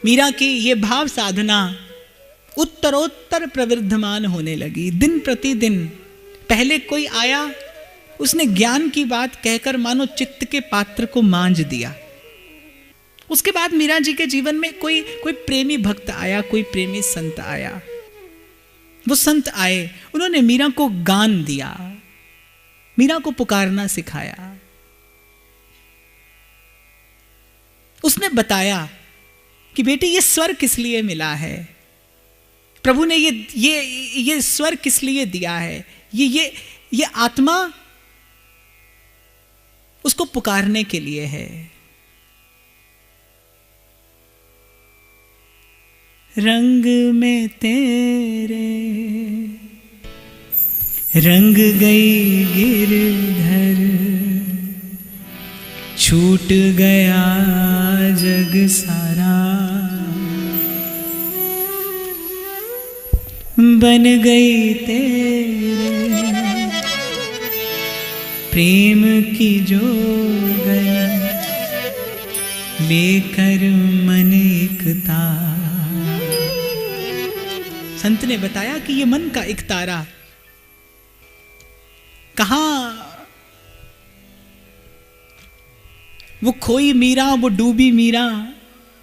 मीरा की ये भाव साधना उत्तरोत्तर प्रवृद्धमान होने लगी। दिन प्रतिदिन पहले कोई आया, उसने ज्ञान की बात कहकर मानो चित्त के पात्र को मांझ दिया। उसके बाद मीरा जी के जीवन में कोई प्रेमी भक्त आया, कोई प्रेमी संत आया। वो संत आए, उन्होंने मीरा को गान दिया, मीरा को पुकारना सिखाया। उसने बताया कि बेटी ये स्वर किस लिए मिला है, प्रभु ने ये स्वर किस लिए दिया है, ये आत्मा उसको पुकारने के लिए है। रंग में तेरे रंग गई गिरधर, छूट गया जग सारा, बन गई तेरे प्रेम की जो गई, लेकर मन एकता। संत ने बताया कि ये मन का एक तारा कहां, वो खोई मीरा, वो डूबी मीरा।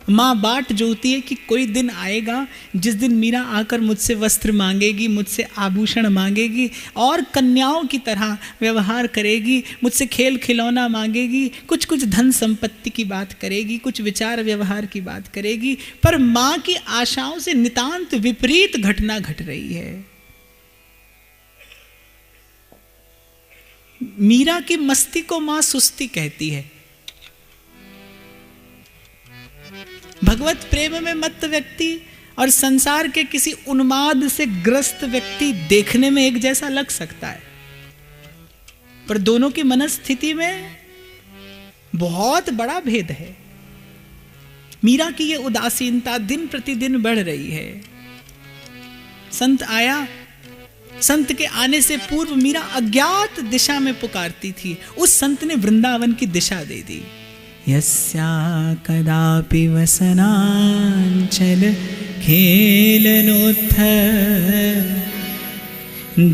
माँ बाट जोती है कि कोई दिन आएगा जिस दिन मीरा आकर मुझसे वस्त्र मांगेगी, मुझसे आभूषण मांगेगी और कन्याओं की तरह व्यवहार करेगी, मुझसे खेल खिलौना मांगेगी, कुछ कुछ धन संपत्ति की बात करेगी, कुछ विचार व्यवहार की बात करेगी। पर माँ की आशाओं से नितांत विपरीत घटना घट रही है। मीरा की मस्ती को माँ सुस्ती कहती है। भगवत प्रेम में मत्त व्यक्ति और संसार के किसी उन्माद से ग्रस्त व्यक्ति देखने में एक जैसा लग सकता है, पर दोनों की मनस्थिति में बहुत बड़ा भेद है। मीरा की ये उदासीनता दिन प्रतिदिन बढ़ रही है। संत आया, संत के आने से पूर्व मीरा अज्ञात दिशा में पुकारती थी, उस संत ने वृंदावन की दिशा दे दी। यस्या कदापि वसनांचल खेलनोत्थ,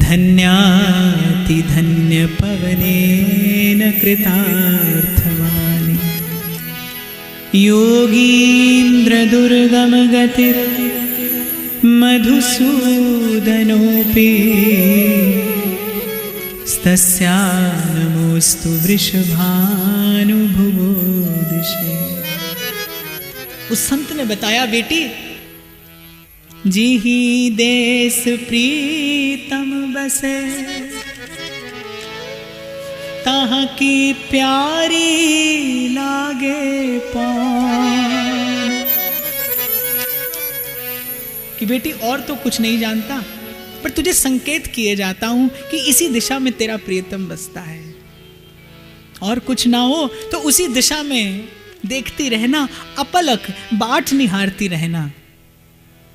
धन्याति धन्य पवनेन कृतार्थवानि, योगीन्द्र दुर्गम गतिर मधुसूदनोऽपि, तस्या नमोस्तु वृषभानुभुवो दिशे। उस संत ने बताया, बेटी जिहि देश प्रीतम बसे, तहाँ की प्यारी लागे पान। कि बेटी और तो कुछ नहीं जानता, पर तुझे संकेत किए जाता हूं कि इसी दिशा में तेरा प्रियतम बसता है, और कुछ ना हो तो उसी दिशा में देखती रहना, अपलक बाट निहारती रहना।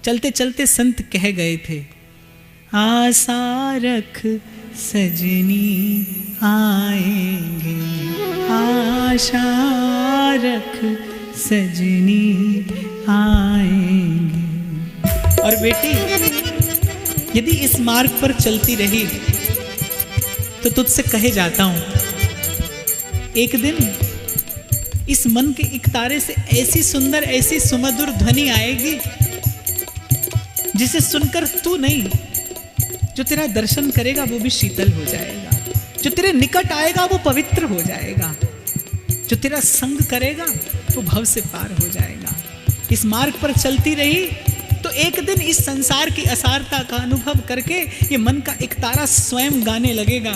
चलते चलते संत कह गए थे, आशा रख सजनी आएंगे, आशा रख सजनी आएंगे। और बेटी यदि इस मार्ग पर चलती रही तो तुझसे कहे जाता हूं, एक दिन इस मन के एक तारे से ऐसी सुंदर, ऐसी सुमधुर ध्वनि आएगी जिसे सुनकर तू नहीं, जो तेरा दर्शन करेगा वो भी शीतल हो जाएगा, जो तेरे निकट आएगा वो पवित्र हो जाएगा, जो तेरा संग करेगा वो भव से पार हो जाएगा। इस मार्ग पर चलती रही तो एक दिन इस संसार की असारता का अनुभव करके ये मन का एक तारा स्वयं गाने लगेगा,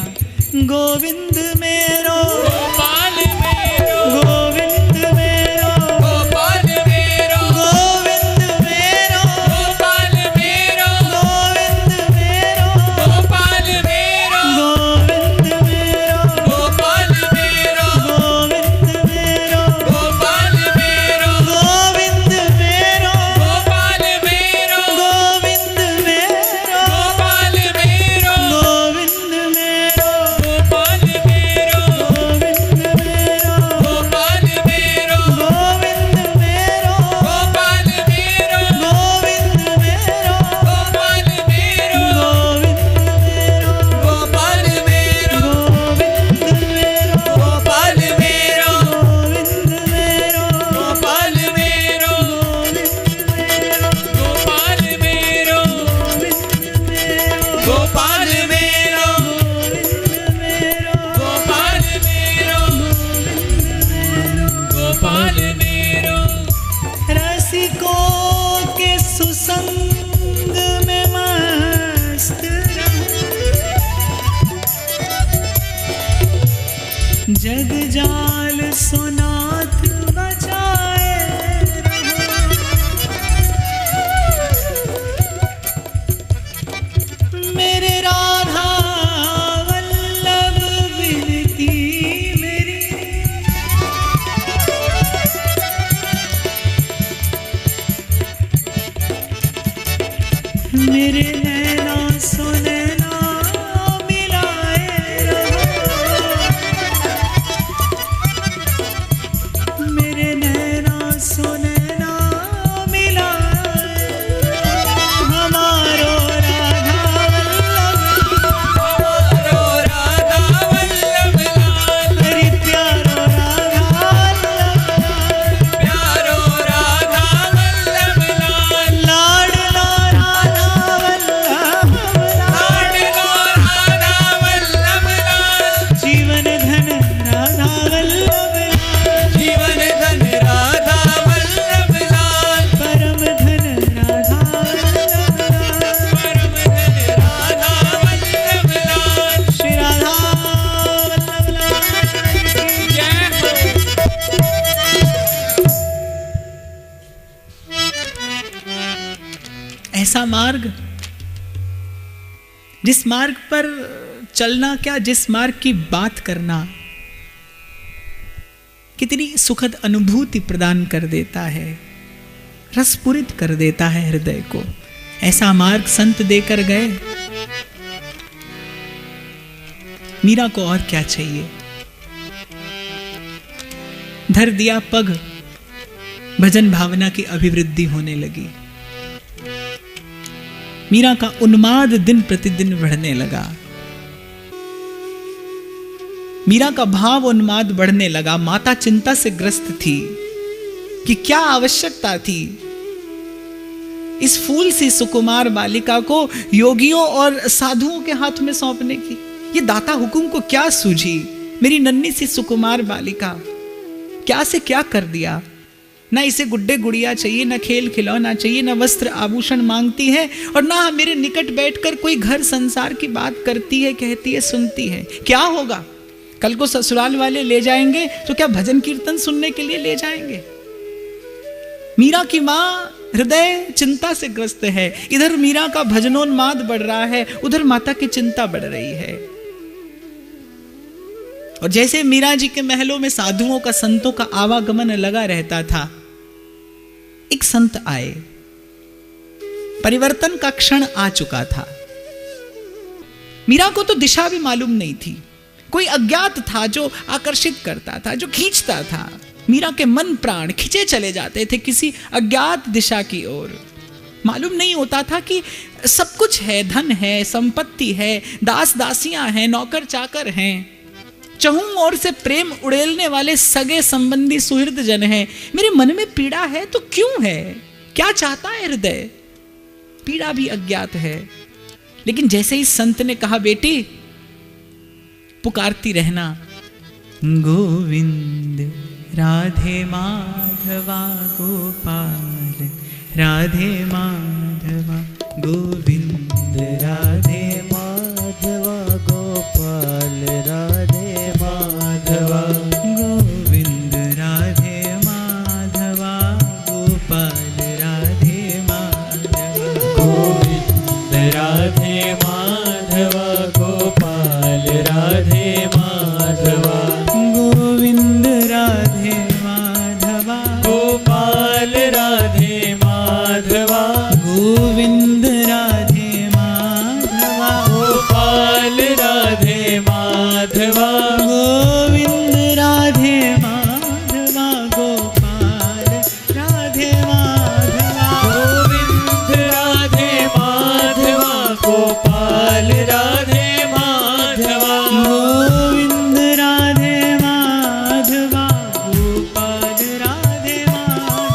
गोविंद मेरो गोपाल मेरो, गोविंद मेरो गोपाल मेरो, गोविंद मेरो गोपाल मेरो, गोविंद मेरो गोपाल मेरो, गोविंद मेरो गोपाल मेरो, गोविंद मेरो गोपाल मेरो, गोविंद मेरो गोपाल मेरो, गोविंद मेरो गोपाल मेरो, गोविंद मेरो गोपाल मेरो, गोविंद मेरो मेरे नैना सुनैना मिलाए रहो, मेरे नैना सुनैना मिलाए, हमारो राधा वल्लभ लाल, मेरी प्यारो राधा वल्लभ लाल, लाडला राधा वल्लभ लाल, जीवन धन राधा वल्लभ लाल, परम धन राधा वल्लभ लाल, श्री राधा वल्लभ लाल की जय हो। ऐसा मार्ग, जिस मार्ग पर चलना क्या, जिस मार्ग की बात करना कितनी सुखद अनुभूति प्रदान कर देता है, रसपूरित कर देता है हृदय को। ऐसा मार्ग संत देकर गए। मीरा को और क्या चाहिए। धर दिया पग, भजन भावना की अभिवृद्धि होने लगी। मीरा का उन्माद दिन प्रतिदिन बढ़ने लगा। मीरा का भाव उन्माद बढ़ने लगा। माता चिंता से ग्रस्त थी कि क्या आवश्यकता थी इस फूल सी सुकुमार बालिका को योगियों और साधुओं के हाथ में सौंपने की। ये दाता हुकुम को क्या सूझी। मेरी नन्ही सी सुकुमार बालिका क्या से क्या कर दिया। ना इसे गुड्डे गुड़िया चाहिए, ना खेल खिलौना चाहिए, ना वस्त्र आभूषण मांगती है, और ना मेरे निकट बैठकर कोई घर संसार की बात करती है, कहती है, सुनती है। क्या होगा कल को ससुराल वाले ले जाएंगे तो क्या भजन कीर्तन सुनने के लिए ले जाएंगे। मीरा की माँ हृदय चिंता से ग्रस्त है। इधर मीरा का भजनोन्माद बढ़ रहा है, उधर माता की चिंता बढ़ रही है। और जैसे मीरा जी के महलों में साधुओं का, संतों का आवागमन लगा रहता था, एक संत आए। परिवर्तन का क्षण आ चुका था। मीरा को तो दिशा भी मालूम नहीं थी। कोई अज्ञात था जो आकर्षित करता था, जो खींचता था। मीरा के मन प्राण खिंचे चले जाते थे किसी अज्ञात दिशा की ओर। मालूम नहीं होता था कि सब कुछ है, धन है, संपत्ति है, दास दासियां हैं, नौकर चाकर हैं, चहुं ओर से प्रेम उड़ेलने वाले सगे संबंधी सुहृद जन हैं। मेरे मन में पीड़ा है तो क्यों है, क्या चाहता है हृदय। पीड़ा भी अज्ञात है। लेकिन जैसे ही संत ने कहा, बेटी पुकारती रहना, गोविंद राधे माधवा गोपाल, राधे माधवा गोविंद, राधे माधवा गोपाल, राधे माधवा गोविंद, राधे माधवा गोपाल, राधे माधवा गोविंद, राधे माधवा गोपाल, राधे माधवा गोविंद, राधे माधवा गोपाल, राधे माधवा गोविंद, राधे माधवा गोपाल, राधे माधवा गोविंद, राधे माधवा गोपाल, राधे माधवा गोविंद, राधे माधवा गोपाल, राधे माधवा गोविंद, राधे माधवा गोपाल, राधे माधवा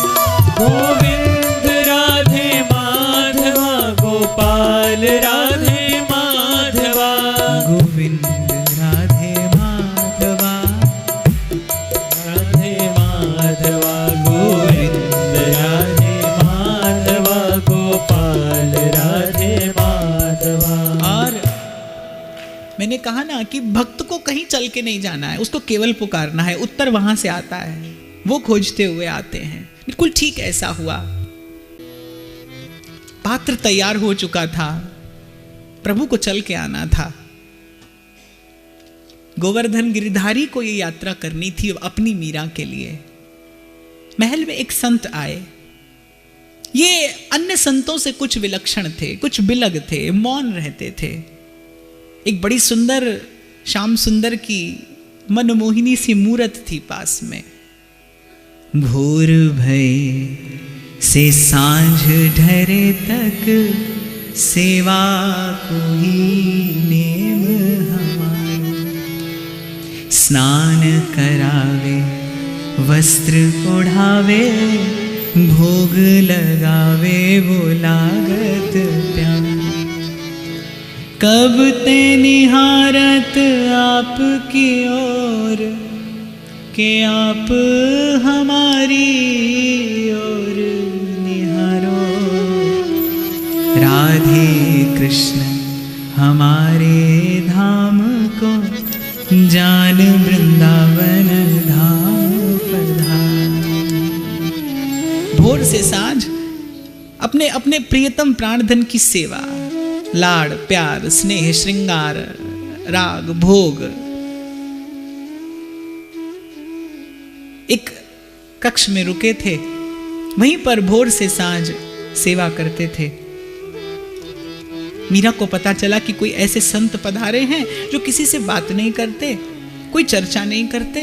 गोविंद, राधे माधवा गोपाल, राधे माधवा गोविंद, राधे माधवा, राधे माधवा गोविंद, राधे माधवा गोपाल, राधे माधवा। और मैंने कहा ना कि भक्त को कहीं चल के नहीं जाना है, उसको केवल पुकारना है। उत्तर वहां से आता है, वो खोजते हुए आते हैं। बिल्कुल ठीक ऐसा हुआ। पात्र तैयार हो चुका था, प्रभु को चल के आना था। गोवर्धन गिरिधारी को यह यात्रा करनी थी अपनी मीरा के लिए। महल में एक संत आए। ये अन्य संतों से कुछ विलक्षण थे, कुछ बिलग थे, मौन रहते थे। एक बड़ी सुंदर श्याम सुंदर की मनमोहिनी सी मूरत थी पास में। भोर भय से सांझ ढरे तक सेवा को ही नेम हमारो। स्नान करावे वस्त्र ओढ़ावे, भोग लगावे वो लागत प्यार। कब ते निहारत आपकी ओर, के आप हमारी ओर निहारो। राधे कृष्ण हमारे धाम को, जान वृंदावन धाम पधार। भोर से सांझ अपने अपने प्रियतम प्राणधन की सेवा, लाड़ प्यार स्नेह श्रृंगार राग भोग, एक कक्ष में रुके थे। वहीं पर भोर से सांझ सेवा करते थे। मीरा को पता चला कि कोई ऐसे संत पधारे हैं जो किसी से बात नहीं करते, कोई चर्चा नहीं करते,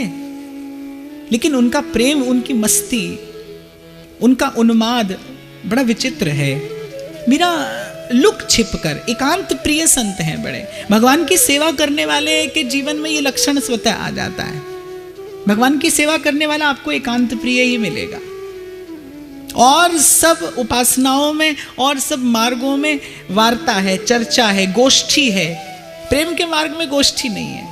लेकिन उनका प्रेम, उनकी मस्ती, उनका उन्माद बड़ा विचित्र है। मीरा लुक छिपकर, एकांत प्रिय संत हैं बड़े। भगवान की सेवा करने वाले के जीवन में ये लक्षण स्वतः आ जाता है। भगवान की सेवा करने वाला आपको एकांत प्रिय ही मिलेगा। और सब उपासनाओं में और सब मार्गों में वार्ता है, चर्चा है, गोष्ठी है। प्रेम के मार्ग में गोष्ठी नहीं है।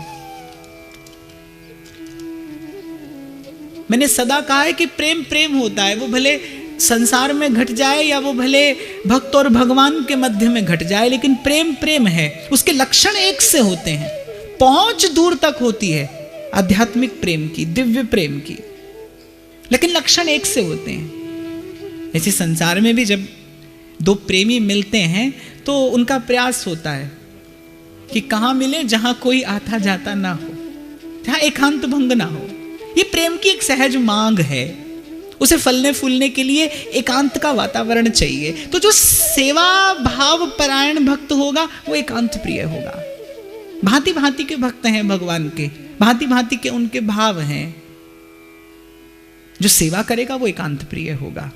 मैंने सदा कहा है कि प्रेम प्रेम होता है, वो भले संसार में घट जाए या वो भले भक्त और भगवान के मध्य में घट जाए, लेकिन प्रेम प्रेम है। उसके लक्षण एक से होते हैं, पहुंच दूर तक होती है आध्यात्मिक प्रेम की, दिव्य प्रेम की, लेकिन लक्षण एक से होते हैं। ऐसे संसार में भी जब दो प्रेमी मिलते हैं तो उनका प्रयास होता है कि कहां मिले जहां कोई आता जाता ना हो, जहां एकांत भंग ना हो। ये प्रेम की एक सहज मांग है। उसे फलने फूलने के लिए एकांत का वातावरण चाहिए। तो जो सेवा भाव परायण भक्त होगा वो एकांत प्रिय होगा। भांति भांति के भक्त हैं भगवान के, भांति भांति के उनके भाव हैं। जो सेवा करेगा वो एकांत प्रिय होगा।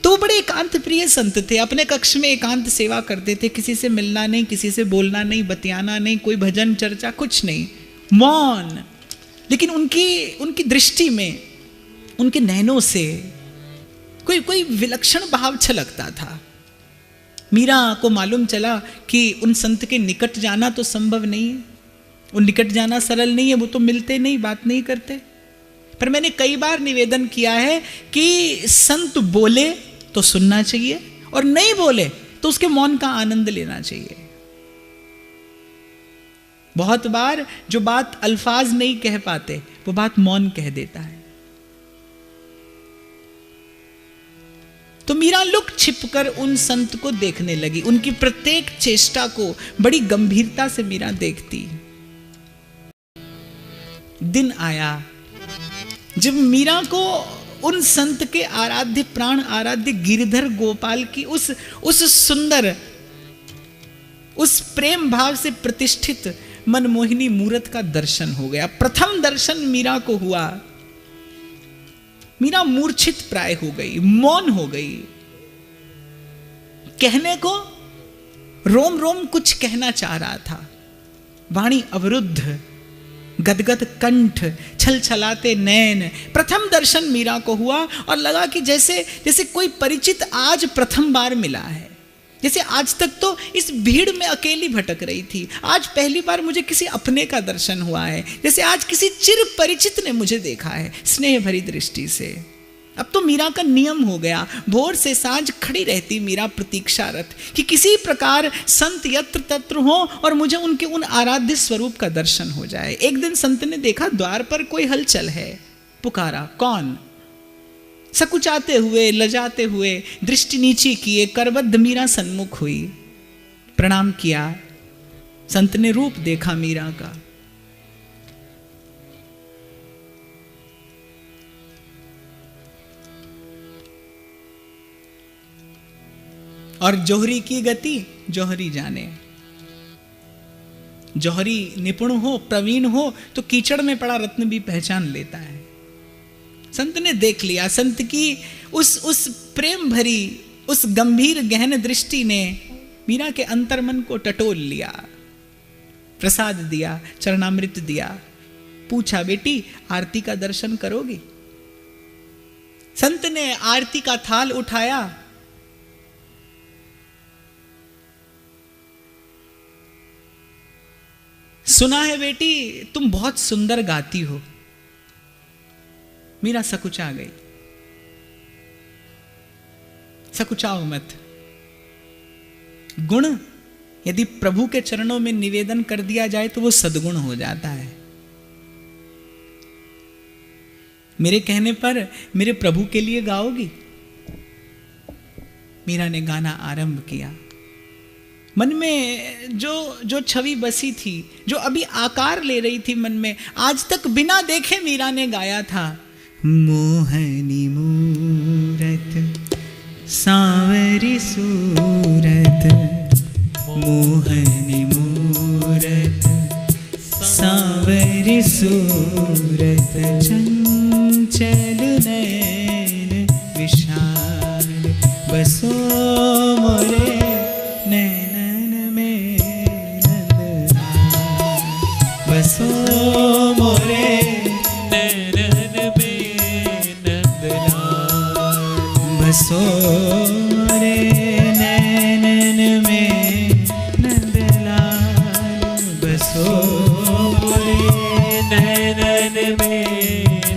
तो बड़े एकांत प्रिय संत थे। अपने कक्ष में एकांत सेवा करते थे। किसी से मिलना नहीं, किसी से बोलना नहीं, बतियाना नहीं, कोई भजन चर्चा कुछ नहीं, मौन। लेकिन उनकी दृष्टि में, उनके नैनों से कोई विलक्षण भाव छलकता था। मीरा को मालूम चला कि उन संत के निकट जाना तो संभव नहीं है, उन निकट जाना सरल नहीं है। वो तो मिलते नहीं, बात नहीं करते। पर मैंने कई बार निवेदन किया है कि संत बोले तो सुनना चाहिए, और नहीं बोले तो उसके मौन का आनंद लेना चाहिए। बहुत बार जो बात अल्फाज नहीं कह पाते वो बात मौन कह देता है। तो मीरा लुक छिपकर उन संत को देखने लगी। उनकी प्रत्येक चेष्टा को बड़ी गंभीरता से मीरा देखती। दिन आया जब मीरा को उन संत के आराध्य, प्राण आराध्य गिरधर गोपाल की उस सुंदर, उस प्रेम भाव से प्रतिष्ठित मनमोहिनी मूरत का दर्शन हो गया। प्रथम दर्शन मीरा को हुआ। मीरा मूर्छित प्राय हो गई, मौन हो गई। कहने को रोम रोम कुछ कहना चाह रहा था, वाणी अवरुद्ध, गदगद कंठ, छल छलाते नैन। प्रथम दर्शन मीरा को हुआ और लगा कि जैसे कोई परिचित आज प्रथम बार मिला है। जैसे आज तक तो इस भीड़ में अकेली भटक रही थी, आज पहली बार मुझे किसी अपने का दर्शन हुआ है। जैसे आज किसी चिर परिचित ने मुझे देखा है स्नेह भरी दृष्टि से। अब तो मीरा का नियम हो गया, भोर से सांझ खड़ी रहती मीरा प्रतीक्षारत कि किसी प्रकार संत यत्र तत्र हो और मुझे उनके उन आराध्य स्वरूप का दर्शन हो जाए। एक दिन संत ने देखा द्वार पर कोई हलचल है, पुकारा, कौन? सकुचाते हुए, लजाते हुए, दृष्टि नीची किए करबद्ध मीरा सन्मुख हुई। प्रणाम किया। संत ने रूप देखा मीरा का। और जौहरी की गति जौहरी जाने। जौहरी निपुण हो, प्रवीण हो तो कीचड़ में पड़ा रत्न भी पहचान लेता है। संत ने देख लिया, संत की उस प्रेम भरी, उस गंभीर गहन दृष्टि ने मीरा के अंतर्मन को टटोल लिया, प्रसाद दिया, चरणामृत दिया, पूछा बेटी आरती का दर्शन करोगी? संत ने आरती का थाल उठाया, सुना है बेटी तुम बहुत सुंदर गाती हो। मीरा सकुचा गई। सकुचाओ मत। गुण यदि प्रभु के चरणों में निवेदन कर दिया जाए तो वो सद्गुण हो जाता है। मेरे कहने पर मेरे प्रभु के लिए गाओगी? मीरा ने गाना आरंभ किया। मन में जो छवि बसी थी, जो अभी आकार ले रही थी मन में, आज तक बिना देखे मीरा ने गाया था। मोहनी मूरत सांवरी सूरत, मोहनी मूरत सांवरी सूरत, चंचल नैन विशाल बसो मोरे नैनन में नंदलाल, बसो मोरे नैनन में नंदलाल, बसो मोरे नैनन में नंदलाल, बसो मोरे नैनन में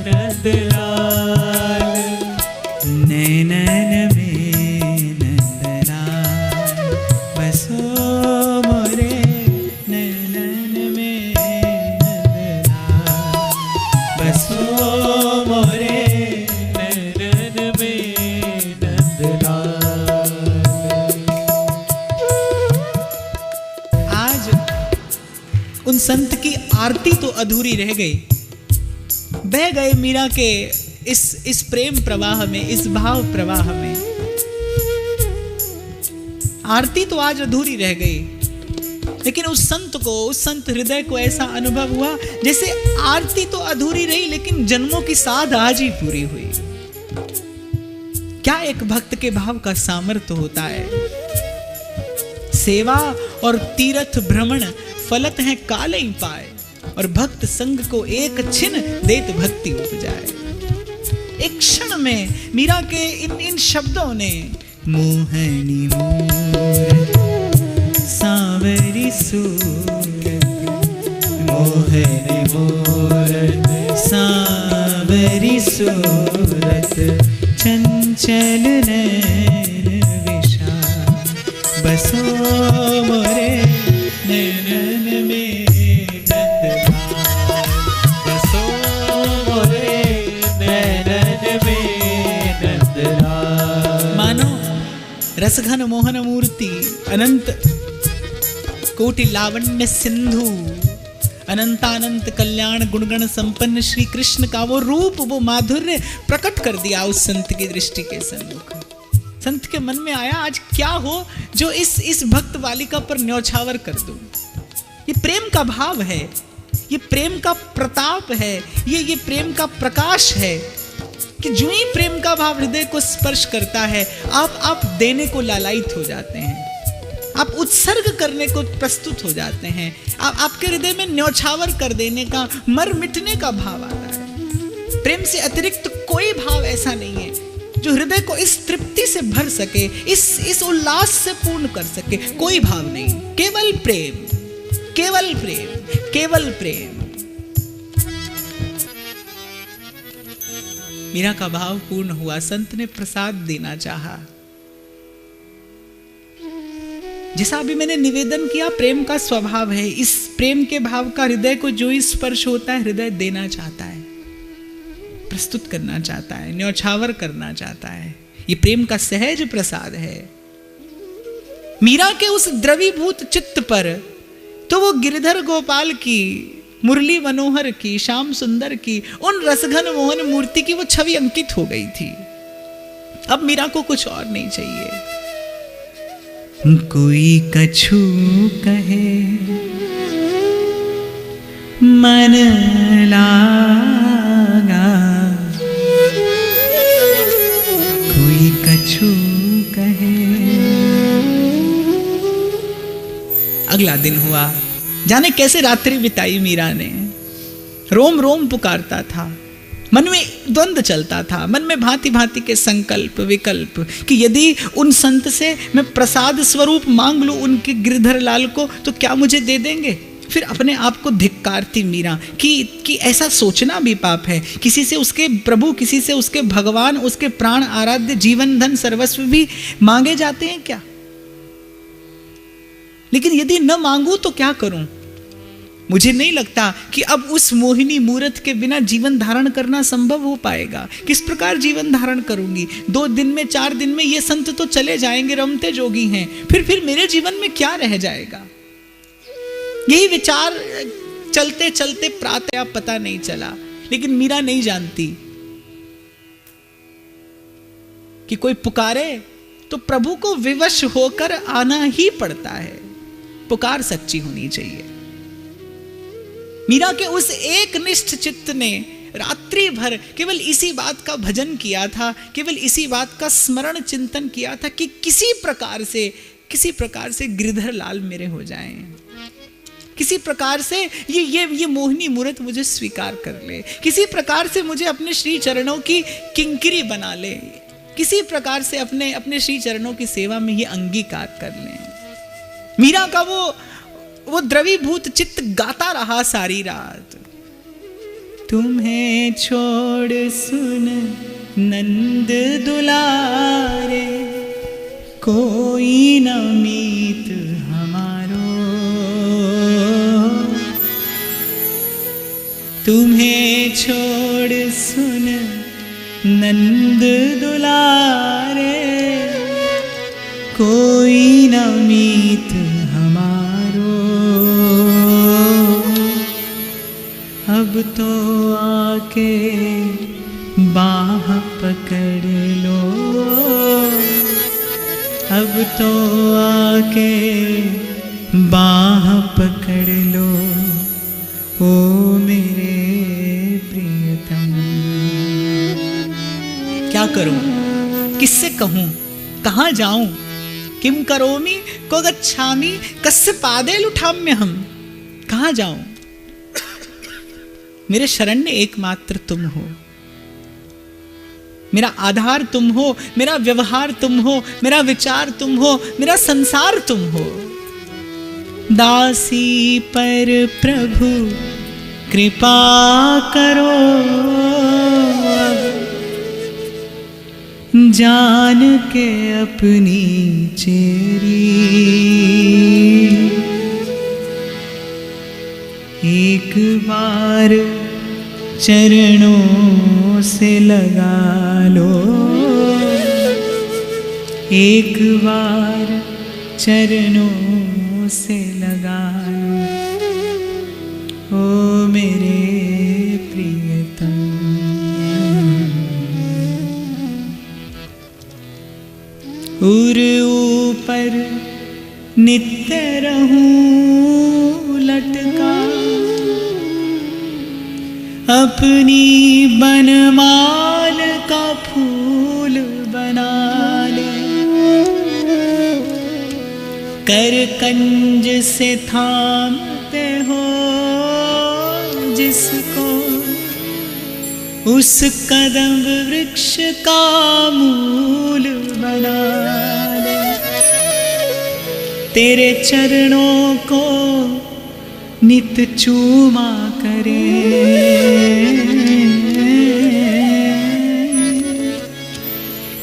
नंदलाल, नैनन में नंदलाल, बसो मोरे नैनन में नंदलाल, बसो मोरे नैनन में नंदलाल। आज उन संत की आरती तो अधूरी रह गई, बह गए मीरा के इस प्रेम प्रवाह में, इस भाव प्रवाह में। आरती तो आज अधूरी रह गई, लेकिन उस संत हृदय को ऐसा अनुभव हुआ जैसे आरती तो अधूरी रही लेकिन जन्मों की साध आज ही पूरी हुई। क्या एक भक्त के भाव का सामर्थ्य होता है। सेवा और तीर्थ भ्रमण फलत हैं काल ही पाए, और भक्त संग को एक छिन देत भक्ति उपजाए। एक क्षण में मीरा के इन शब्दों ने मोहनी मूरत सांवरी सूरत, मोहनी मूरत सांवरी सूरत, चंचल नैन विशाल बसो मोरे नैनन में नंदलाल, बसो मोरे नैनन में नंदलाल। मानो रसघन मोहन मूर्ति, अनंत कोटि लावण्य सिंधु, अनंतानंत कल्याण गुणगण संपन्न श्री कृष्ण का वो रूप, वो माधुर्य प्रकट कर दिया उस संत की दृष्टि के सम्मुख। संत के मन में आया आज क्या हो जो इस भक्त बालिका पर न्यौछावर कर दूं। ये प्रेम का भाव है, ये प्रेम का प्रताप है, ये प्रेम का प्रकाश है कि जो ही प्रेम का भाव हृदय को स्पर्श करता है आप देने को लालायित हो जाते हैं, आप उत्सर्ग करने को प्रस्तुत हो जाते हैं, आपके हृदय में न्यौछावर कर देने का, मर मिटने का भाव आता है। प्रेम से अतिरिक्त कोई भाव ऐसा नहीं है जो हृदय को इस तृप्ति से भर सके, इस उल्लास से पूर्ण कर सके। कोई भाव नहीं, केवल प्रेम, केवल प्रेम, केवल प्रेम। मीरा का भाव पूर्ण हुआ। संत ने प्रसाद देना चाहा। जैसा अभी मैंने निवेदन किया, प्रेम का स्वभाव है। इस प्रेम के भाव का हृदय को जो स्पर्श होता है, हृदय देना चाहता है, प्रस्तुत करना चाहता है, न्यौछावर करना चाहता है। ये प्रेम का सहज प्रसाद है। मीरा के उस द्रवीभूत चित्त पर तो वो गिरधर गोपाल की, मुरली मनोहर की, श्याम सुंदर की, उन रसघन मोहन मूर्ति की वो छवि अंकित हो गई थी। अब मीरा को कुछ और नहीं चाहिए। कोई कछु कहे मन लागा, कोई कछु कहे। अगला दिन हुआ, जाने कैसे रात्रि बिताई मीरा ने। रोम रोम पुकारता था, मन में द्वंद चलता था, मन में भांति भांति के संकल्प विकल्प कि यदि उन संत से मैं प्रसाद स्वरूप मांग लूं उनके गिरधर लाल को तो क्या मुझे दे देंगे। फिर अपने आप को धिक्कारती मीरा कि ऐसा सोचना भी पाप है। किसी से उसके प्रभु, किसी से उसके भगवान, उसके प्राण आराध्य जीवन धन सर्वस्व भी मांगे जाते हैं क्या? लेकिन यदि न मांगू तो क्या करूं? मुझे नहीं लगता कि अब उस मोहिनी मूरत के बिना जीवन धारण करना संभव हो पाएगा। किस प्रकार जीवन धारण करूंगी? 2 दिन में 4 दिन में ये संत तो चले जाएंगे, रमते जोगी हैं, फिर मेरे जीवन में क्या रह जाएगा? यही विचार चलते चलते प्रातः पता नहीं चला। लेकिन मीरा नहीं जानती कि कोई पुकारे तो प्रभु को विवश होकर आना ही पड़ता है। पुकार सच्ची होनी चाहिए। मीरा के उस एक निष्ठ चित्त ने रात्रि भर केवल इसी बात का भजन किया था, केवल इसी बात का स्मरण चिंतन किया था कि किसी प्रकार से गिरधर लाल मेरे हो जाएं, किसी प्रकार से ये मोहिनी मूरत मुझे स्वीकार कर ले, किसी प्रकार से मुझे अपने श्री चरणों की किंकरी बना ले, किसी प्रकार से अपने श्री चरणों की सेवा में ये अंगीकार कर ले। मीरा का वो द्रवीभूत चित्त गाता रहा सारी रात। तुम्हें छोड़ सुन नंद दुलारे, कोई न मीत हमारो। तुम्हें छोड़ सुन नंद दुलारे, कोई न मीत हमारो। अब तो आके बाह पकड़ लो, अब तो आके बाह पकड़ लो, ओ मेरे प्रियतम। क्या करूं, किससे कहूं, कहां जाऊं? किम करोमि को गच्छामि कस्य पादे लुठाम्यहम्। कहां जाऊं? मेरे शरण्य एकमात्र तुम हो, मेरा आधार तुम हो, मेरा व्यवहार तुम हो, मेरा विचार तुम हो, मेरा संसार तुम हो। दासी पर प्रभु कृपा करो, जान के अपनी चेरी। एक बार चरणों से लगा लो, एक बार चरणों से लगा लो, ओ मेरे प्रियतम। उर ऊपर नित्य रहूं लटका, अपनी बनमाल का फूल बना ले। कर कंज से थामते हो जिसको, उस कदम वृक्ष का मूल बना ले। तेरे चरणों को नित चूमा करे,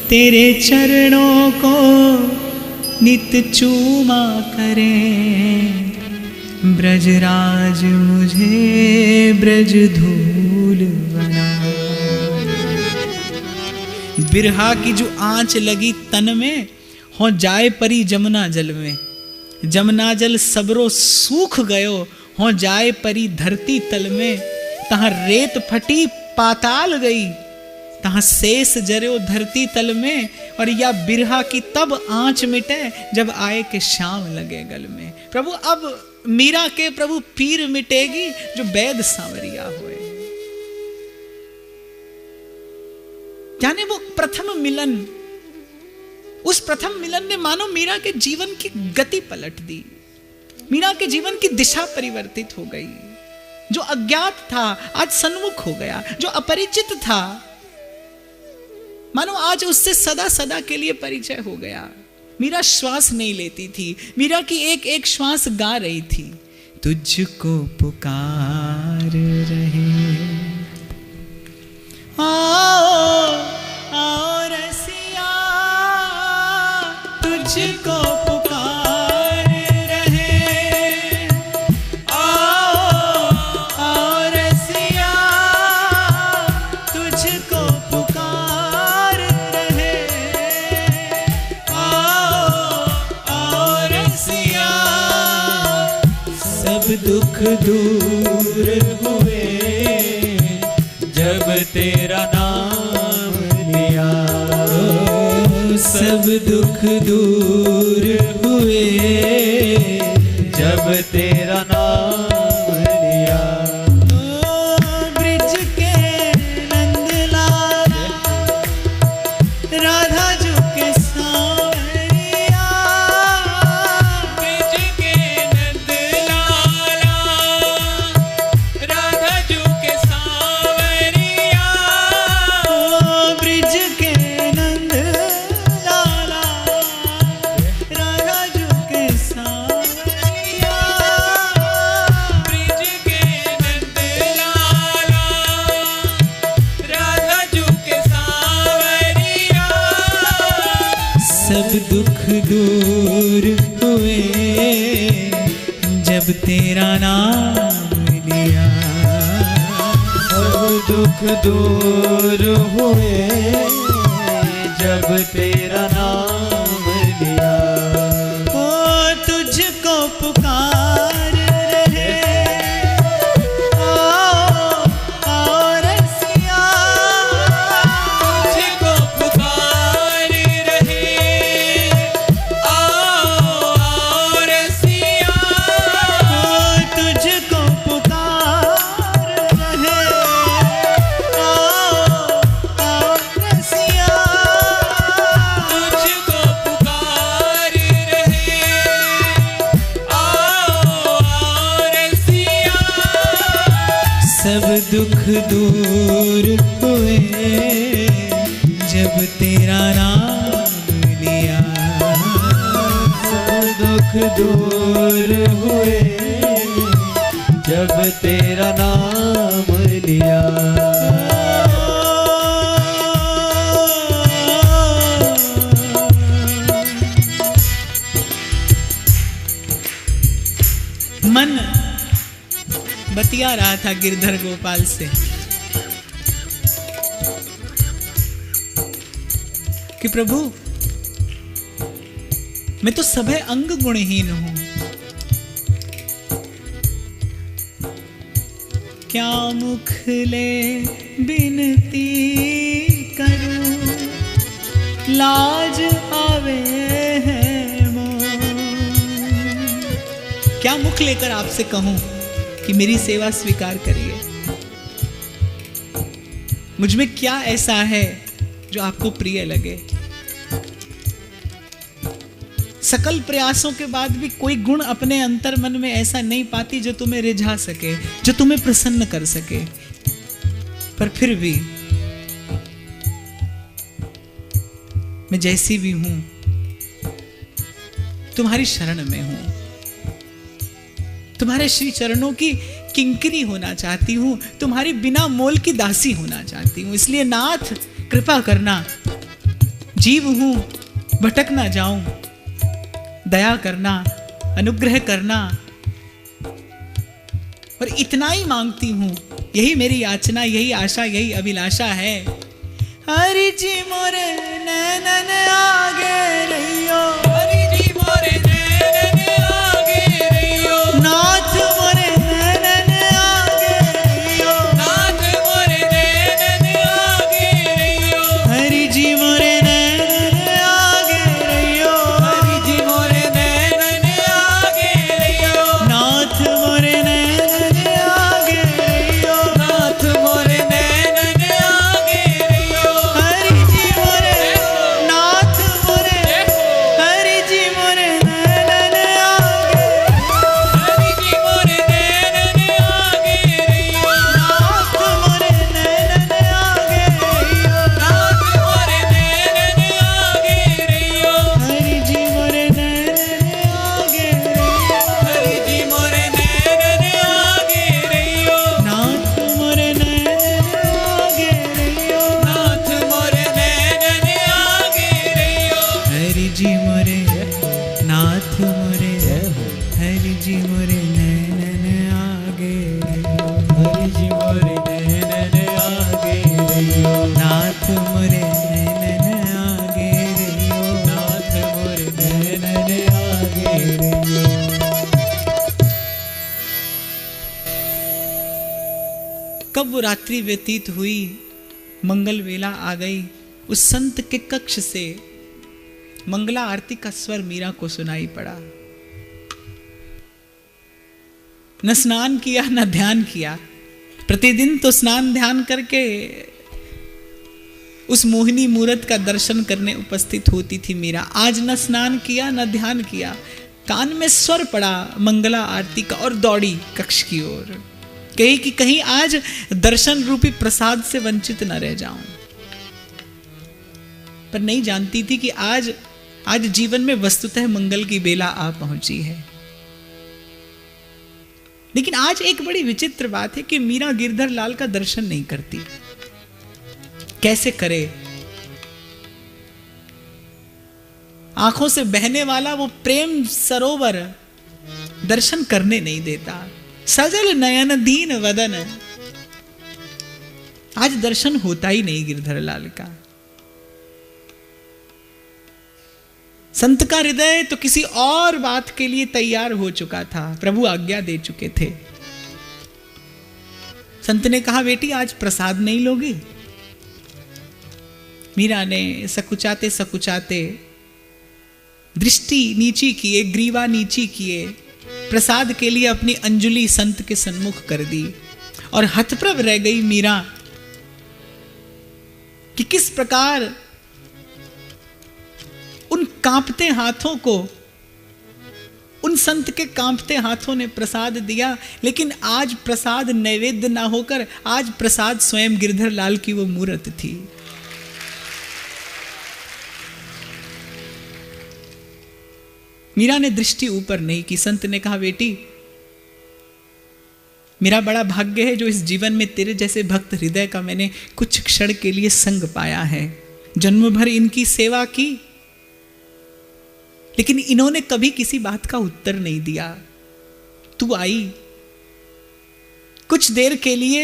तेरे चरणों को नित चूमा करे। ब्रजराज मुझे ब्रज धूल बना। बिरहा की जो आंच लगी तन में, हो जाए परी जमुना जल में। जमुना जल सबरो सूख गयो, हो जाए परी धरती तल में। तहां रेत फटी पाताल गई, तहां शेष जरो धरती तल में, और या बिरहा की तब आंच मिटे जब आए के शाम लगे गल में। प्रभु अब मीरा के प्रभु पीर मिटेगी जो वैद सांवरिया होए। यानी वो प्रथम मिलन, उस प्रथम मिलन ने मानो मीरा के जीवन की गति पलट दी। मीरा के जीवन की दिशा परिवर्तित हो गई। जो अज्ञात था आज सन्मुख हो गया, जो अपरिचित था मानो आज उससे सदा सदा के लिए परिचय हो गया। मीरा श्वास नहीं लेती थी, मीरा की एक एक श्वास गा रही थी, तुझको पुकार रहे आओ आओ रसिया, तुझको पुकार रहे आओ आओ रसिया, तुझको पुकार रहे आओ आओ रसिया। सब दुख दूर हुए जब तेरा नाम लिया, सब दुख दूर हुए जब तेरा नाम लिया। ब्रिज के नंदलाल राधा जी के सांवरिया, ब्रिज के नंदलाला राधा जी के सांवरिया, ब्रिज के नंदलाला राधा जी के सांवरिया, ब्रिज के नंदलाला राधा जी के सांवरिया। सब दुख दूर हुए जब तेरा नाम लिया, सब दुख दूर हुए जब तेरा नाम लिया। ओ तुझको पुकार रहे आओ आओ रसिया, तुझको पुकार रहे आओ आओ रसिया, तुझको पुकार रहे आओ आओ रसिया, तुझको पुकार रहे आओ आओ रसिया। सब दुख दूर हुए जब तेरा नाम लिया, सब दुख दूर हुए जब तेरा नाम लिया। मन बतिया रहा था गिरधर गोपाल से कि प्रभु मैं तो सभे अंग गुणहीन हूं, क्या मुख ले बिनती करूं, लाज आवे है मोर। क्या मुख लेकर आपसे कहूं कि मेरी सेवा स्वीकार करिए। मुझ में क्या ऐसा है जो आपको प्रिय लगे। सकल प्रयासों के बाद भी कोई गुण अपने अंतर मन में ऐसा नहीं पाती जो तुम्हें रिझा सके, जो तुम्हें प्रसन्न कर सके। पर फिर भी मैं जैसी भी हूं तुम्हारी शरण में हूं, तुम्हारे श्री चरणों की किंकरी होना चाहती हूं, तुम्हारी बिना मोल की दासी होना चाहती हूं। इसलिए नाथ कृपा करना, जीव हूं भटक ना जाऊं, दया करना, अनुग्रह करना। और इतना ही मांगती हूं, यही मेरी याचना, यही आशा, यही अभिलाषा है। हरि जी मोरे नैनन आगे रहियो, हरि जी मोरे नैनन आगे रहियो, नाथ मोरे नैनन आगे रहियो, नाथ मोरे नैनन आगे जी मोरे नाथ मोरे, हरि जी मोरे नैनन आगे, हरि जी मोरे नैनन आगे रहियो, नाथ मोरे नैनन आगे रहियो, नाथ मोरे नैनन आगे रहियो। कब वो रात्रि व्यतीत हुई, मंगल वेला आ गई, उस संत के कक्ष से मंगला आरती का स्वर मीरा को सुनाई पड़ा। न स्नान किया न ध्यान किया, प्रतिदिन तो स्नान ध्यान करके उस मोहिनी मूरत का दर्शन करने उपस्थित होती थी मीरा। आज न स्नान किया न ध्यान किया, कान में स्वर पड़ा मंगला आरती का और दौड़ी कक्ष की ओर, कही कि कहीं आज दर्शन रूपी प्रसाद से वंचित न रह जाऊं। पर नहीं जानती थी कि आज जीवन में वस्तुतः मंगल की बेला आ पहुंची है। लेकिन आज एक बड़ी विचित्र बात है कि मीरा गिरधर लाल का दर्शन नहीं करती। कैसे करे? आंखों से बहने वाला वो प्रेम सरोवर दर्शन करने नहीं देता। सजल नयन दीन वदन, आज दर्शन होता ही नहीं गिरधर लाल का। संत का हृदय तो किसी और बात के लिए तैयार हो चुका था, प्रभु आज्ञा दे चुके थे। संत ने कहा, बेटी आज प्रसाद नहीं लोगी? मीरा ने सकुचाते सकुचाते दृष्टि नीची किए, ग्रीवा नीची किए, प्रसाद के लिए अपनी अंजुलि संत के सन्मुख कर दी और हतप्रभ रह गई मीरा कि किस प्रकार उन कांपते हाथों को, उन संत के कांपते हाथों ने प्रसाद दिया। लेकिन आज प्रसाद नैवेद्य ना होकर आज प्रसाद स्वयं गिरधर लाल की वो मूर्त थी। मीरा ने दृष्टि ऊपर नहीं की। संत ने कहा, बेटी मेरा बड़ा भाग्य है जो इस जीवन में तेरे जैसे भक्त हृदय का मैंने कुछ क्षण के लिए संग पाया है। जन्म भर इनकी सेवा की, लेकिन इन्होंने कभी किसी बात का उत्तर नहीं दिया। तू आई कुछ देर के लिए,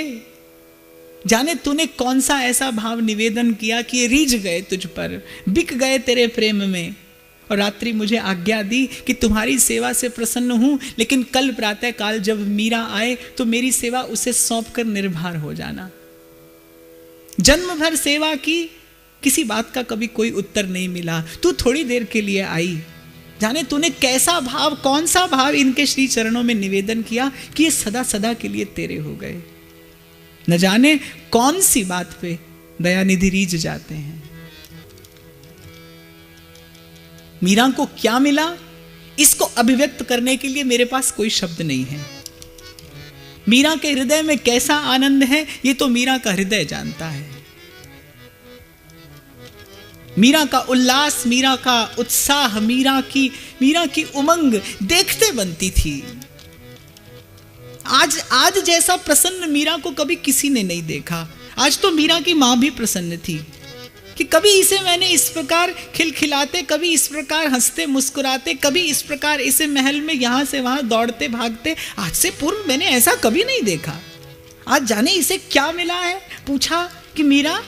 जाने तूने कौन सा ऐसा भाव निवेदन किया कि ये रीझ गए तुझ पर, बिक गए तेरे प्रेम में, और रात्रि मुझे आज्ञा दी कि तुम्हारी सेवा से प्रसन्न हूं, लेकिन कल प्रातः काल जब मीरा आए तो मेरी सेवा उसे सौंपकर निर्भर हो जाना। जन्म भर सेवा की, किसी बात का कभी कोई उत्तर नहीं मिला। तू थोड़ी देर के लिए आई, जाने तूने कैसा भाव, कौन सा भाव इनके श्री चरणों में निवेदन किया कि ये सदा सदा के लिए तेरे हो गए। न जाने कौन सी बात पे दयानिधि रीझ जाते हैं। मीरा को क्या मिला, इसको अभिव्यक्त करने के लिए मेरे पास कोई शब्द नहीं है। मीरा के हृदय में कैसा आनंद है, ये तो मीरा का हृदय जानता है। मीरा का उल्लास, मीरा का उत्साह, मीरा की उमंग देखते बनती थी। आज जैसा प्रसन्न मीरा को कभी किसी ने नहीं देखा। आज तो मीरा की मां भी प्रसन्न थी कि कभी इसे मैंने इस प्रकार खिलखिलाते, कभी इस प्रकार हंसते मुस्कुराते, कभी इस प्रकार इसे महल में यहां से वहां दौड़ते भागते, आज से पूर्व मैंने ऐसा कभी नहीं देखा। आज जाने इसे क्या मिला है। पूछा कि मीरा,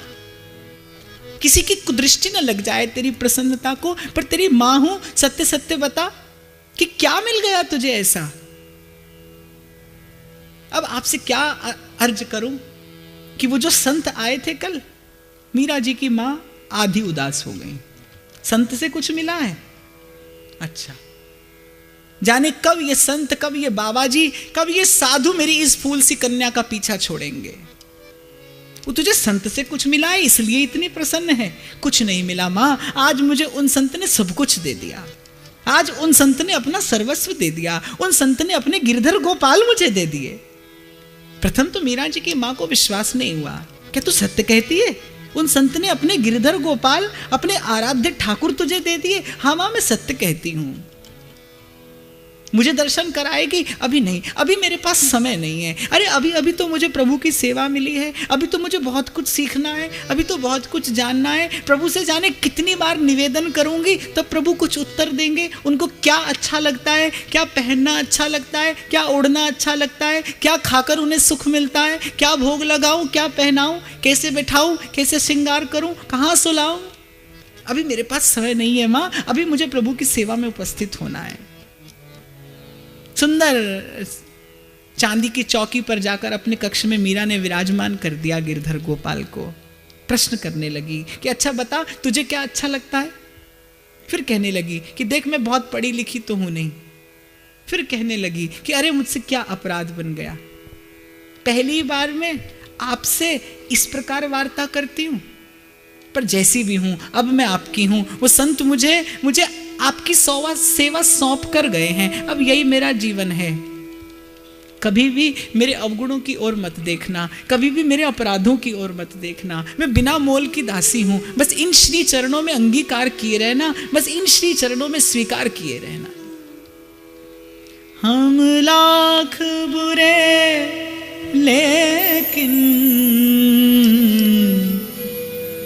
किसी की कुदृष्टि न लग जाए तेरी प्रसन्नता को, पर तेरी मां हूं, सत्य सत्य बता कि क्या मिल गया तुझे ऐसा। अब आपसे क्या अर्ज करूं कि वो जो संत आए थे कल, मीरा जी की मां आधी उदास हो गई। संत से कुछ मिला है? अच्छा, जाने कब ये संत, कब ये बाबा जी, कब ये साधु मेरी इस फूल सी कन्या का पीछा छोड़ेंगे। वो तुझे संत से कुछ मिला है इसलिए इतनी प्रसन्न है? कुछ नहीं मिला मां, आज मुझे उन संत ने सब कुछ दे दिया। आज उन संत ने अपना सर्वस्व दे दिया। उन संत ने अपने गिरधर गोपाल मुझे दे दिए। प्रथम तो मीरा जी की मां को विश्वास नहीं हुआ। क्या तू सत्य कहती है? उन संत ने अपने गिरधर गोपाल, अपने आराध्य ठाकुर तुझे दे दिए? हाँ मां, मैं सत्य कहती हूं। मुझे दर्शन कराएगी? अभी नहीं, अभी मेरे पास समय नहीं है। अरे अभी अभी तो मुझे प्रभु की सेवा मिली है, अभी तो मुझे बहुत कुछ सीखना है, अभी तो बहुत कुछ जानना है। प्रभु से जाने कितनी बार निवेदन करूंगी तब प्रभु कुछ उत्तर देंगे। उनको क्या अच्छा लगता है, क्या पहनना अच्छा लगता है, क्या ओढ़ना अच्छा लगता है, क्या खाकर उन्हें सुख मिलता है, क्या भोग लगाऊं, क्या पहनाऊं, कैसे बैठाऊं, कैसे श्रृंगार करूं, कहाँ सुलाऊं। अभी मेरे पास समय नहीं है माँ, अभी मुझे प्रभु की सेवा में उपस्थित होना है। सुंदर चांदी की चौकी पर जाकर अपने कक्ष में मीरा ने विराजमान कर दिया गिरधर गोपाल को। प्रश्न करने लगी कि अच्छा बता, तुझे क्या अच्छा लगता है? फिर कहने लगी कि देख, मैं बहुत पढ़ी लिखी तो हूं नहीं। फिर कहने लगी कि अरे मुझसे क्या अपराध बन गया, पहली बार में आपसे इस प्रकार वार्ता करती हूं, पर जैसी भी हूं अब मैं आपकी हूं। वो संत मुझे आपकी सेवा सौंप कर गए हैं, अब यही मेरा जीवन है। कभी भी मेरे अवगुणों की ओर मत देखना, कभी भी मेरे अपराधों की ओर मत देखना। मैं बिना मोल की दासी हूं, बस इन श्री चरणों में अंगीकार किए रहना, बस इन श्री चरणों में स्वीकार किए रहना। हम लाख बुरे लेकिन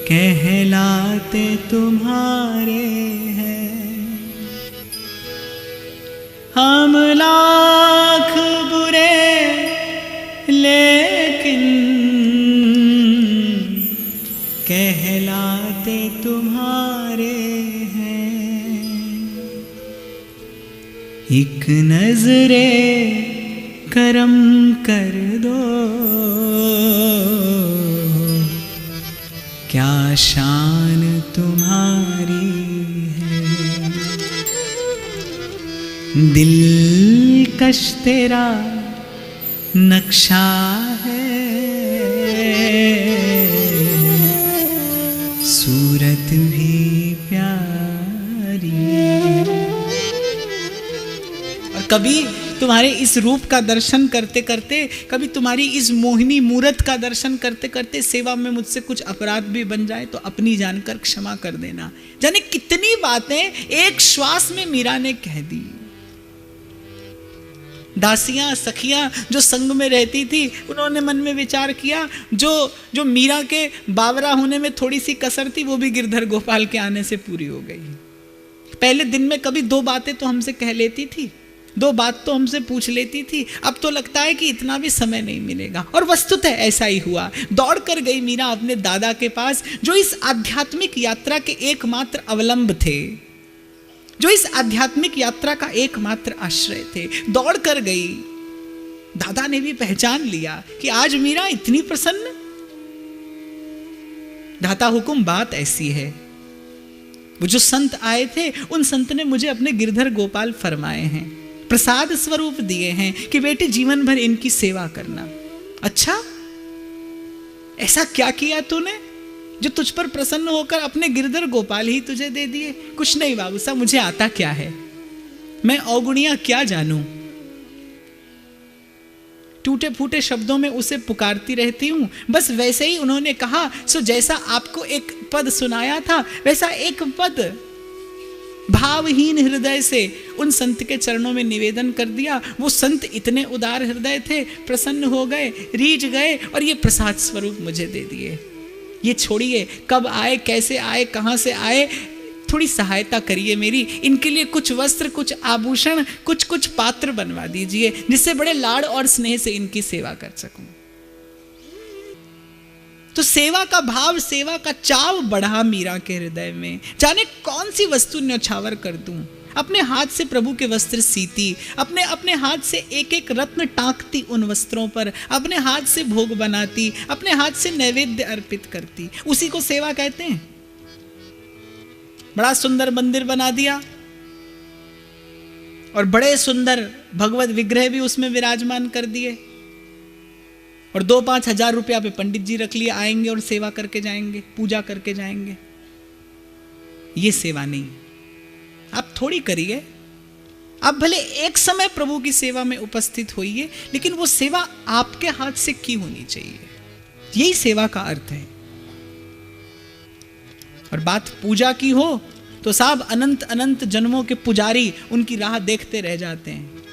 कहलाते तुम्हारे हैं। हम लाख बुरे लेकिन कहलाते तुम्हारे हैं। एक नजरे करम कर दो, क्या शान तुम्हारी है। दिलकश तेरा नक्शा है, सूरत भी प्यारी। और कभी तुम्हारे इस रूप का दर्शन करते करते, कभी तुम्हारी इस मोहिनी मूरत का दर्शन करते करते सेवा में मुझसे कुछ अपराध भी बन जाए तो अपनी जानकर क्षमा कर देना। जाने कितनी बातें एक श्वास में मीरा ने कह दी। दासियां सखियां जो संग में रहती थी, उन्होंने मन में विचार किया, जो मीरा के बावरा होने में थोड़ी सी कसर थी वो भी गिरधर गोपाल के आने से पूरी हो गई। पहले दिन में कभी दो बातें तो हमसे कह लेती थी, दो बात तो हमसे पूछ लेती थी, अब तो लगता है कि इतना भी समय नहीं मिलेगा। और वस्तुतः ऐसा ही हुआ। दौड़ कर गई मीरा अपने दादा के पास, जो इस आध्यात्मिक यात्रा के एकमात्र अवलंब थे, जो इस आध्यात्मिक यात्रा का एकमात्र आश्रय थे। दौड़ कर गई। दादा ने भी पहचान लिया कि आज मीरा इतनी प्रसन्न। दाता हुकुम, बात ऐसी है, वो जो संत आए थे उन संत ने मुझे अपने गिरधर गोपाल फरमाए हैं, प्रसाद स्वरूप दिए हैं कि बेटे जीवन भर इनकी सेवा करना। अच्छा, ऐसा क्या किया तूने जो तुझ पर प्रसन्न होकर अपने गिरधर गोपाल ही तुझे दे दिए? कुछ नहीं बाबू साहब, मुझे आता क्या है, मैं अवगुणियां क्या जानूं। टूटे फूटे शब्दों में उसे पुकारती रहती हूं। बस वैसे ही उन्होंने कहा, सो जैसा आपको एक पद सुनाया था वैसा एक पद भावहीन हृदय से उन संत के चरणों में निवेदन कर दिया। वो संत इतने उदार हृदय थे, प्रसन्न हो गए, रीझ गए और ये प्रसाद स्वरूप मुझे दे दिए। ये छोड़िए कब आए, कैसे आए, कहाँ से आए, थोड़ी सहायता करिए मेरी। इनके लिए कुछ वस्त्र, कुछ आभूषण, कुछ पात्र बनवा दीजिए, जिससे बड़े लाड़ और स्नेह से इनकी सेवा कर सकूं। तो सेवा का भाव, सेवा का चाव बढ़ा मीरा के हृदय में। जाने कौन सी वस्तु न्यौछावर कर दूं। अपने हाथ से प्रभु के वस्त्र सीती, अपने हाथ से एक एक रत्न टांकती उन वस्त्रों पर, अपने हाथ से भोग बनाती, अपने हाथ से नैवेद्य अर्पित करती। उसी को सेवा कहते हैं। बड़ा सुंदर मंदिर बना दिया और बड़े सुंदर भगवत विग्रह भी उसमें विराजमान कर दिए और 2-5 हजार रुपया पे पंडित जी रख लिए, आएंगे और सेवा करके जाएंगे, पूजा करके जाएंगे। ये सेवा नहीं। आप थोड़ी करिए, आप भले एक समय प्रभु की सेवा में उपस्थित होइए, लेकिन वो सेवा आपके हाथ से की होनी चाहिए। यही सेवा का अर्थ है। और बात पूजा की हो तो साहब अनंत अनंत जन्मों के पुजारी उनकी राह देखते रह जाते हैं।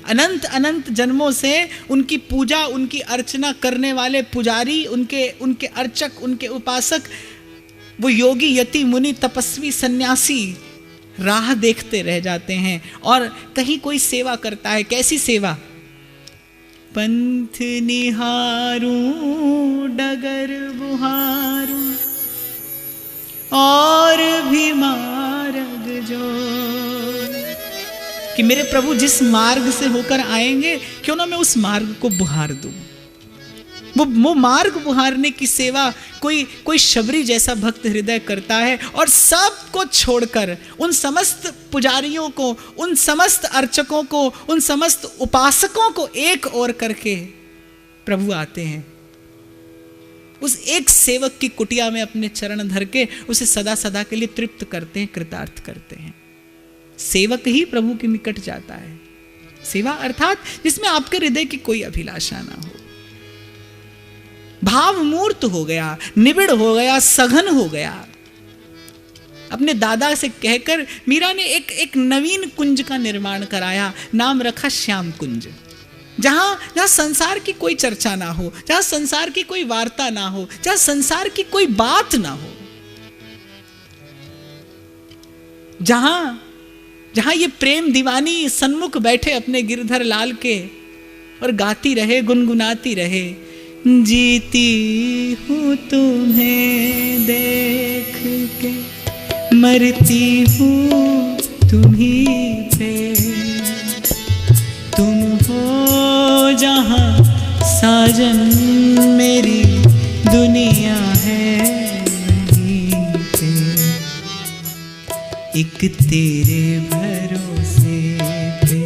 अनंत अनंत जन्मों से उनकी पूजा, उनकी अर्चना करने वाले पुजारी, उनके अर्चक, उनके उपासक, वो योगी, यति, मुनि, तपस्वी, सन्यासी राह देखते रह जाते हैं। और कहीं कोई सेवा करता है, कैसी सेवा? पंथ निहारूं डगर बुहारूं और भी मार्ग जो, कि मेरे प्रभु जिस मार्ग से होकर आएंगे क्यों ना मैं उस मार्ग को बुहार दूं। वो मार्ग बुहारने की सेवा कोई शबरी जैसा भक्त हृदय करता है। और सब को छोड़कर उन समस्त पुजारियों को, उन समस्त अर्चकों को, उन समस्त उपासकों को एक ओर करके प्रभु आते हैं। उस एक सेवक की कुटिया में अपने चरण धर के उसे सदा सदा के लिए तृप्त करते हैं, कृतार्थ करते हैं। सेवक ही प्रभु के निकट जाता है। सेवा अर्थात जिसमें आपके हृदय की कोई अभिलाषा ना हो, भाव मूर्त हो गया, निबिड़ हो गया, सघन हो गया। अपने दादा से कहकर मीरा ने एक नवीन कुंज का निर्माण कराया, नाम रखा श्याम कुंज। जहां संसार की कोई चर्चा ना हो, जहां संसार की कोई वार्ता ना हो, जहां संसार की कोई बात ना हो, जहां ये प्रेम दीवानी सन्मुख बैठे अपने गिरधर लाल के और गाती रहे, गुनगुनाती रहे, जीती हूँ तुम्हें देख के, मरती हूँ तुम्हीं पे, तुम हो जहाँ साजन मेरी दुनिया है वहीं पे, एक तेरे भरोसे पे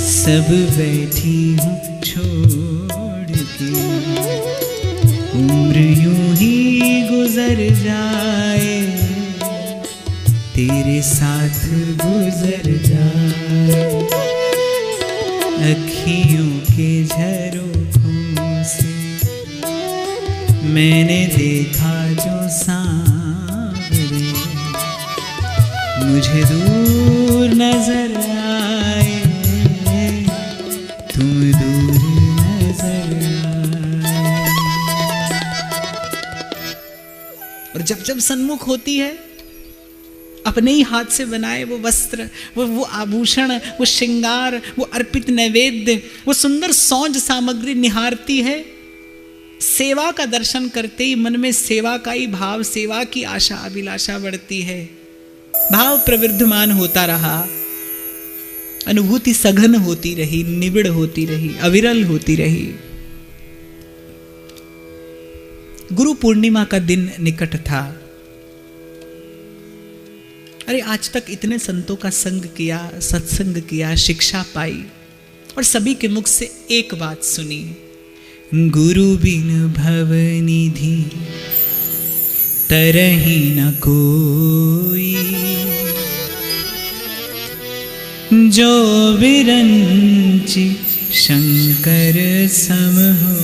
सब बैठी हूँ छोड़ के, उम्र यूं ही गुजर जाए तेरे साथ गुजर जाए, अखियों के झरोखों से मैंने देखा जो सांवरे, मुझे दूर नजर आए, तुम दूर नजर आए। और जब जब सन्मुख होती है, अपने ही हाथ से बनाए वो वस्त्र, वो आभूषण, वो श्रृंगार, वो अर्पित नैवेद्य, वो सुंदर सौंज सामग्री निहारती है, सेवा का दर्शन करते ही मन में सेवा का ही भाव, सेवा की आशा अभिलाषा बढ़ती है। भाव प्रवर्धमान होता रहा, अनुभूति सघन होती रही, निबिड़ होती रही, अविरल होती रही। गुरु पूर्णिमा का दिन निकट था। अरे आज तक इतने संतों का संग किया, सत्संग किया, शिक्षा पाई, और सभी के मुख से एक बात सुनी, गुरु बिन भवनिधि तरहि न कोई, जो विरंचि शंकर सम हो।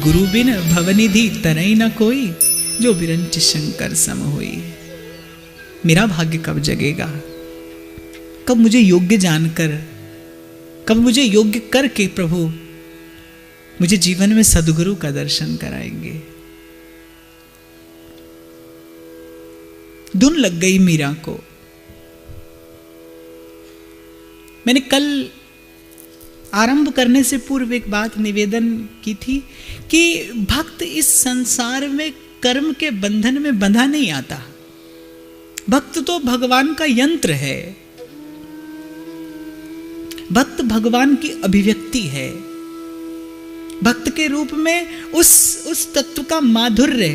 गुरु बिन भवनिधि तरहि न कोई, जो विरंचि शंकर सम होई। मेरा भाग्य कब जगेगा? कब मुझे योग्य जानकर, कब मुझे योग्य करके प्रभु मुझे जीवन में सद्गुरु का दर्शन कराएंगे? धुन लग गई मीरा को। मैंने कल आरंभ करने से पूर्व एक बात निवेदन की थी कि भक्त इस संसार में कर्म के बंधन में बंधा नहीं आता। भक्त तो भगवान का यंत्र है, भक्त भगवान की अभिव्यक्ति है। भक्त के रूप में उस तत्व का माधुर्य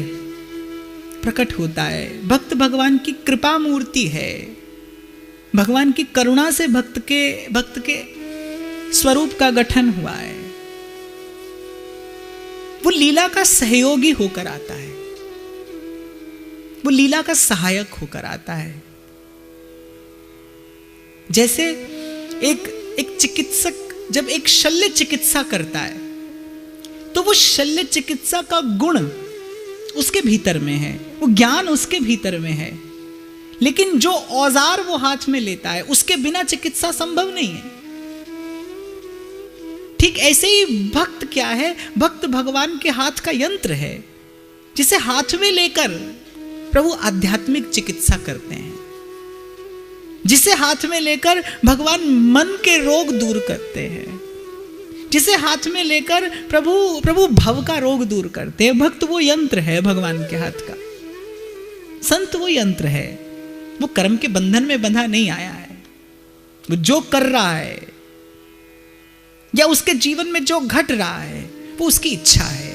प्रकट होता है। भक्त भगवान की कृपा मूर्ति है। भगवान की करुणा से भक्त के स्वरूप का गठन हुआ है। वो लीला का सहयोगी होकर आता है, वो लीला का सहायक होकर आता है। जैसे एक चिकित्सक जब एक शल्य चिकित्सा करता है तो वो शल्य चिकित्सा का गुण उसके भीतर में है, वो ज्ञान उसके भीतर में है, लेकिन जो औजार वो हाथ में लेता है उसके बिना चिकित्सा संभव नहीं है। ठीक ऐसे ही भक्त क्या है? भक्त भगवान के हाथ का यंत्र है, जिसे हाथ में लेकर प्रभु आध्यात्मिक चिकित्सा करते हैं, जिसे हाथ में लेकर भगवान मन के रोग दूर करते हैं, जिसे हाथ में लेकर प्रभु भव का रोग दूर करते हैं। भक्त वो यंत्र है भगवान के हाथ का, संत वो यंत्र है। वो कर्म के बंधन में बंधा नहीं आया है। वो जो कर रहा है या उसके जीवन में जो घट रहा है वो उसकी इच्छा है,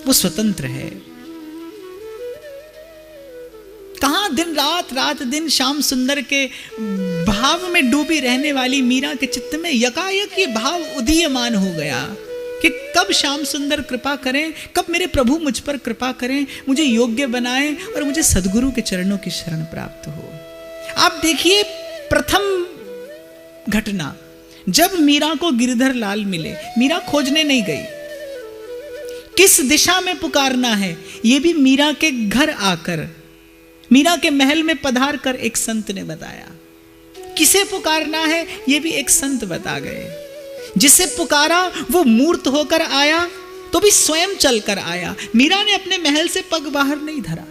वो स्वतंत्र है। कहां दिन रात, रात दिन श्याम सुंदर के भाव में डूबी रहने वाली मीरा के चित्त में यकायक ये भाव उदीयमान हो गया कि कब श्याम सुंदर कृपा करें, कब मेरे प्रभु मुझ पर कृपा करें, मुझे योग्य बनाएं और मुझे सदगुरु के चरणों की शरण प्राप्त हो। आप देखिए प्रथम घटना, जब मीरा को गिरधर लाल मिले, मीरा खोजने नहीं गई। किस दिशा में पुकारना है यह भी मीरा के घर आकर, मीरा के महल में पधार कर एक संत ने बताया। किसे पुकारना है यह भी एक संत बता गए। जिसे पुकारा वो मूर्त होकर आया तो भी स्वयं चलकर आया। मीरा ने अपने महल से पग बाहर नहीं धरा।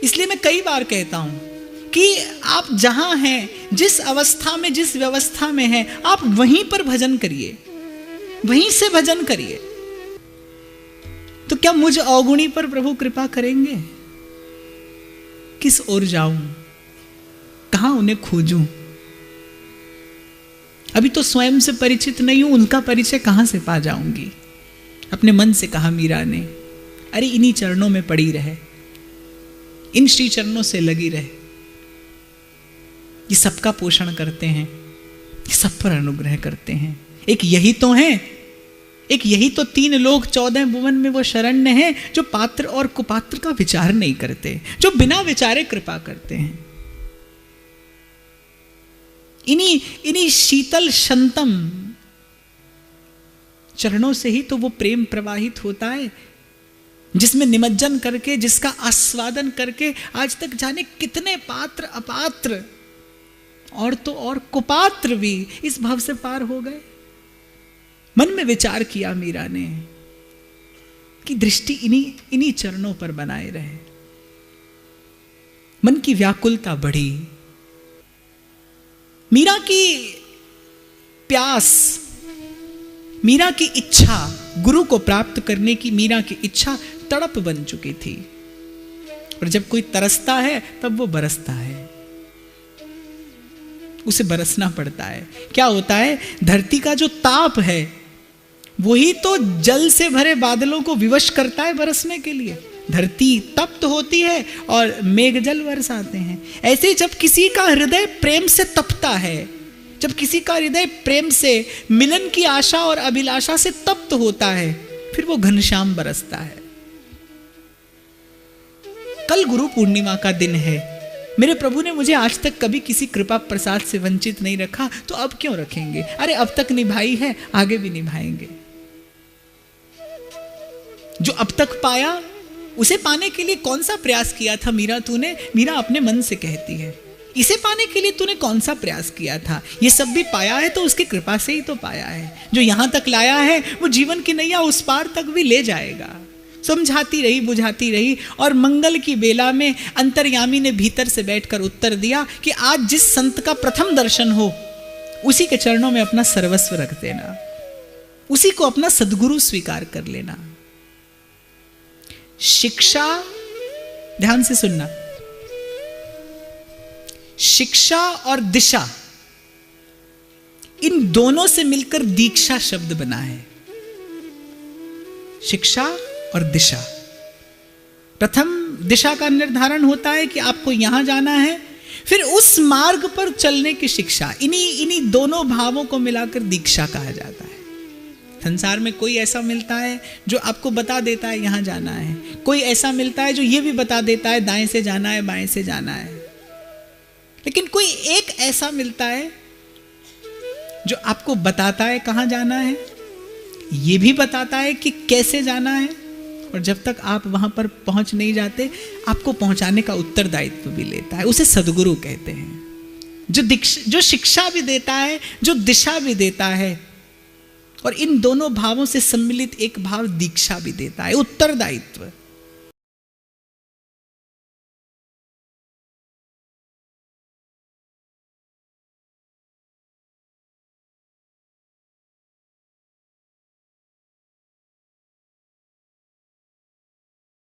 इसलिए मैं कई बार कहता हूं कि आप जहां हैं, जिस अवस्था में, जिस व्यवस्था में हैं, आप वहीं पर भजन करिए, वहीं से भजन करिए। तो क्या मुझ अवगुणी पर प्रभु कृपा करेंगे? किस ओर जाऊं, कहां उन्हें खोजूं? अभी तो स्वयं से परिचित नहीं हूं, उनका परिचय कहां से पा जाऊंगी? अपने मन से कहा मीरा ने, अरे इन्हीं चरणों में पड़ी रहे, इन श्री चरणों से लगी रहे। ये सबका पोषण करते हैं, ये सब पर अनुग्रह करते हैं। एक यही तो है, एक यही तो 3 लोक 14 भुवन में वो शरण्य है जो पात्र और कुपात्र का विचार नहीं करते, जो बिना विचारे कृपा करते हैं। इन्हीं शीतल शंतम चरणों से ही तो वो प्रेम प्रवाहित होता है, जिसमें निमज्जन करके, जिसका आस्वादन करके आज तक जाने कितने पात्र अपात्र और तो और कुपात्र भी इस भव से पार हो गए। मन में विचार किया मीरा ने कि दृष्टि इन्हीं चरणों पर बनाए रहे। मन की व्याकुलता बढ़ी। मीरा की प्यास, मीरा की इच्छा, गुरु को प्राप्त करने की मीरा की इच्छा तड़प बन चुकी थी। और जब कोई तरसता है तब वो बरसता है, उसे बरसना पड़ता है। क्या होता है, धरती का जो ताप है वही तो जल से भरे बादलों को विवश करता है बरसने के लिए। धरती तप्त होती है और मेघ जल बरसाते हैं। ऐसे जब किसी का हृदय प्रेम से तपता है, जब किसी का हृदय प्रेम से मिलन की आशा और अभिलाषा से तप्त होता है, फिर वो घनश्याम बरसता है। कल गुरु पूर्णिमा का दिन है। मेरे प्रभु ने मुझे आज तक कभी किसी कृपा प्रसाद से वंचित नहीं रखा, तो अब क्यों रखेंगे? अरे अब तक निभाई है, आगे भी निभाएंगे। जो अब तक पाया उसे पाने के लिए कौन सा प्रयास किया था मीरा तूने? मीरा अपने मन से कहती है, इसे पाने के लिए तूने कौन सा प्रयास किया था? ये सब भी पाया है तो उसकी कृपा से ही तो पाया है। जो यहां तक लाया है वो जीवन की नैया उस पार तक भी ले जाएगा। समझाती रही, बुझाती रही, और मंगल की बेला में अंतर्यामी ने भीतर से बैठकर उत्तर दिया कि आज जिस संत का प्रथम दर्शन हो उसी के चरणों में अपना सर्वस्व रख देना, उसी को अपना सदगुरु स्वीकार कर लेना। शिक्षा, ध्यान से सुनना, शिक्षा और दिशा, इन दोनों से मिलकर दीक्षा शब्द बना है। शिक्षा और दिशा। प्रथम दिशा का निर्धारण होता है कि आपको यहां जाना है, फिर उस मार्ग पर चलने की शिक्षा। इन्हीं दोनों भावों को मिलाकर दीक्षा कहा जाता है। संसार में कोई ऐसा मिलता है जो आपको बता देता है यहां जाना है, कोई ऐसा मिलता है जो यह भी बता देता है दाएं से जाना है, बाएं से जाना है, लेकिन कोई एक ऐसा मिलता है जो आपको बताता है कहां जाना है, यह भी बताता है कि कैसे जाना है, और जब तक आप वहां पर पहुंच नहीं जाते, आपको पहुंचाने का उत्तरदायित्व भी लेता है। उसे सद्गुरु कहते हैं, जो शिक्षा भी देता है, जो दिशा भी देता है, और इन दोनों भावों से सम्मिलित एक भाव दीक्षा भी देता है, उत्तरदायित्व।